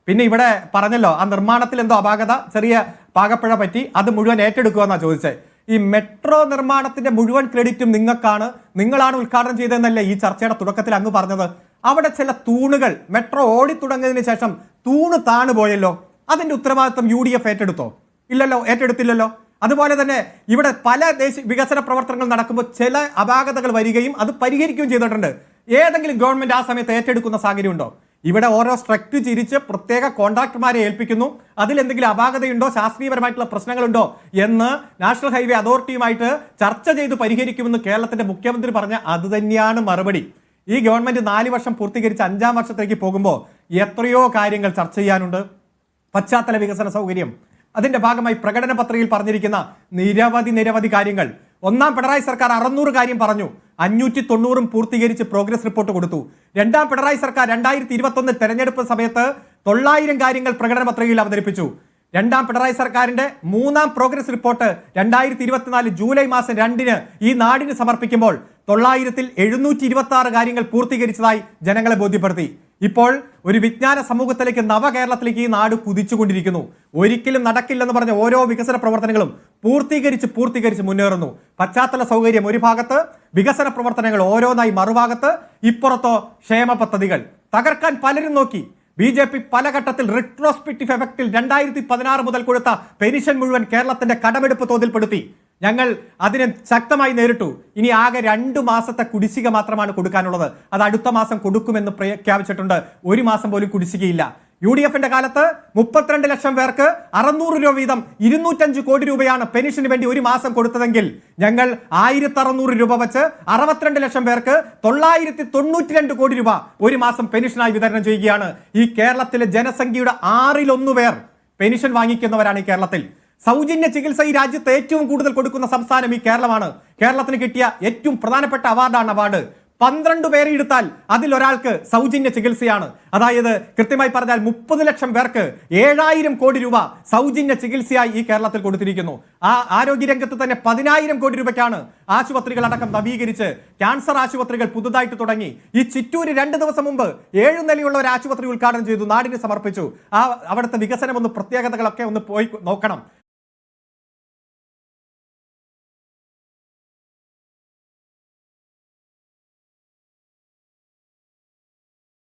പിന്നെ ഇവിടെ പറഞ്ഞല്ലോ ആ നിർമ്മാണത്തിൽ എന്തോ അപാകത, ചെറിയ പാകപ്പിഴ പറ്റി, അത് മുഴുവൻ ഏറ്റെടുക്കുക ചോദിച്ചത്. ഈ മെട്രോ നിർമ്മാണത്തിന്റെ മുഴുവൻ ക്രെഡിറ്റും നിങ്ങളാണ് ഉദ്ഘാടനം ചെയ്തതെന്നല്ലേ ഈ ചർച്ചയുടെ തുടക്കത്തിൽ അങ്ങ് പറഞ്ഞത്? അവിടെ ചില തൂണുകൾ മെട്രോ ഓടിത്തുടങ്ങിയതിനു ശേഷം തൂണ് താണുപോയല്ലോ, അതിന്റെ ഉത്തരവാദിത്വം UDF ഏറ്റെടുത്തോ? ഇല്ലല്ലോ, ഏറ്റെടുത്തില്ലല്ലോ. അതുപോലെ തന്നെ ഇവിടെ പല വികസന പ്രവർത്തനങ്ങൾ നടക്കുമ്പോൾ ചില അപാകതകൾ വരികയും അത് പരിഹരിക്കുകയും ചെയ്തിട്ടുണ്ട്. ഏതെങ്കിലും ഗവൺമെന്റ് ആ സമയത്ത് ഏറ്റെടുക്കുന്ന സാഹചര്യം ഉണ്ടോ? ഇവിടെ ഓരോ സ്ട്രക്ട് ചിരിച്ച് പ്രത്യേക കോൺട്രാക്ടർമാരെ ഏൽപ്പിക്കുന്നു. അതിലെന്തെങ്കിലും അപാകതയുണ്ടോ, ശാസ്ത്രീയപരമായിട്ടുള്ള പ്രശ്നങ്ങളുണ്ടോ എന്ന് നാഷണൽ ഹൈവേ അതോറിറ്റിയുമായിട്ട് ചർച്ച ചെയ്ത് പരിഹരിക്കുമെന്ന് കേരളത്തിന്റെ മുഖ്യമന്ത്രി പറഞ്ഞ അത് തന്നെയാണ് മറുപടി. ഈ ഗവൺമെന്റ് 4 വർഷം പൂർത്തീകരിച്ച് 5ാം വർഷത്തേക്ക് പോകുമ്പോൾ എത്രയോ കാര്യങ്ങൾ ചർച്ച ചെയ്യാനുണ്ട്. പശ്ചാത്തല വികസന സൗകര്യം, അതിന്റെ ഭാഗമായി പ്രകടന പത്രികയിൽ പറഞ്ഞിരിക്കുന്ന നിരവധി കാര്യങ്ങൾ. ഒന്നാം പിണറായി സർക്കാർ 600 കാര്യം പറഞ്ഞു, 590 പൂർത്തീകരിച്ച് പ്രോഗ്രസ് റിപ്പോർട്ട് കൊടുത്തു. രണ്ടാം പിണറായി സർക്കാർ 2021 തെരഞ്ഞെടുപ്പ് സമയത്ത് 900 കാര്യങ്ങൾ പ്രകടന പത്രികയിൽ അവതരിപ്പിച്ചു. രണ്ടാം പിണറായി സർക്കാരിന്റെ 3ാം പ്രോഗ്രസ് റിപ്പോർട്ട് 2024 ജൂലൈ മാസം 2-ന് ഈ നാടിന് സമർപ്പിക്കുമ്പോൾ 900-ൽ 726 കാര്യങ്ങൾ പൂർത്തീകരിച്ചതായി ജനങ്ങളെ ബോധ്യപ്പെടുത്തി. ഇപ്പോൾ ഒരു വിജ്ഞാന സമൂഹത്തിലേക്ക്, നവകേരളത്തിലേക്ക് ഈ നാട് കുതിച്ചുകൊണ്ടിരിക്കുന്നു. ഒരിക്കലും നടക്കില്ലെന്ന് പറഞ്ഞ ഓരോ വികസന പ്രവർത്തനങ്ങളും പൂർത്തീകരിച്ച് മുന്നേറുന്നു. പശ്ചാത്തല സൗകര്യം ഒരു ഭാഗത്ത്, വികസന പ്രവർത്തനങ്ങൾ ഓരോന്നായി മറുഭാഗത്ത്, ഇപ്പുറത്തോ ക്ഷേമ പദ്ധതികൾ. തകർക്കാൻ പലരും നോക്കി. BJP പല ഘട്ടത്തിൽ റിട്രോസ്പെക്റ്റീവ് എഫക്റ്റിൽ 2016 മുതൽ കൊടുത്ത പെൻഷൻ മുഴുവൻ കേരളത്തിന്റെ കടമെടുപ്പ് തോതിൽപ്പെടുത്തി. ഞങ്ങൾ അതിനെ ശക്തമായി നേരിട്ടു. ഇനി ആകെ 2 മാസത്തെ കുടിശ്ശിക മാത്രമാണ് കൊടുക്കാനുള്ളത്. അത് അടുത്ത മാസം കൊടുക്കുമെന്ന് പ്രഖ്യാപിച്ചിട്ടുണ്ട്. 1 മാസം പോലും കുടിശ്ശികയില്ല. UDFന്റെ കാലത്ത് 32 ലക്ഷം പേർക്ക് 600 രൂപ വീതം 205 കോടി രൂപയാണ് പെൻഷന് വേണ്ടി 1 മാസം കൊടുത്തതെങ്കിൽ ഞങ്ങൾ 1600 രൂപ വെച്ച് 62 ലക്ഷം പേർക്ക് 992 കോടി രൂപ 1 മാസം പെൻഷനായി വിതരണം ചെയ്യുകയാണ്. ഈ കേരളത്തിലെ ജനസംഖ്യയുടെ 1/6 പേർ പെൻഷൻ വാങ്ങിക്കുന്നവരാണ് ഈ കേരളത്തിൽ. സൗജന്യ ചികിത്സ ഈ രാജ്യത്ത് ഏറ്റവും കൂടുതൽ കൊടുക്കുന്ന സംസ്ഥാനം ഈ കേരളമാണ്. കേരളത്തിന് കിട്ടിയ ഏറ്റവും പ്രധാനപ്പെട്ട അവാർഡ്. 12 പേരെ എടുത്താൽ അതിൽ ഒരാൾക്ക് സൗജന്യ ചികിത്സയാണ്. അതായത് കൃത്യമായി പറഞ്ഞാൽ 30 ലക്ഷം പേർക്ക് 7000 കോടി രൂപ സൗജന്യ ചികിത്സയായി ഈ കേരളത്തിൽ കൊടുത്തിരിക്കുന്നു. ആ ആരോഗ്യരംഗത്ത് തന്നെ 10000 കോടി രൂപയ്ക്കാണ് ആശുപത്രികൾ അടക്കം നവീകരിച്ച് ക്യാൻസർ ആശുപത്രികൾ പുതുതായിട്ട് തുടങ്ങി. ഈ ചിറ്റൂര് 2 ദിവസം മുമ്പ് 7 നിലയുള്ള ഒരു ആശുപത്രി ഉദ്ഘാടനം ചെയ്തു, നാടിന് സമർപ്പിച്ചു. അവിടുത്തെ വികസനം പ്രത്യേകതകളൊക്കെ പോയി നോക്കണം.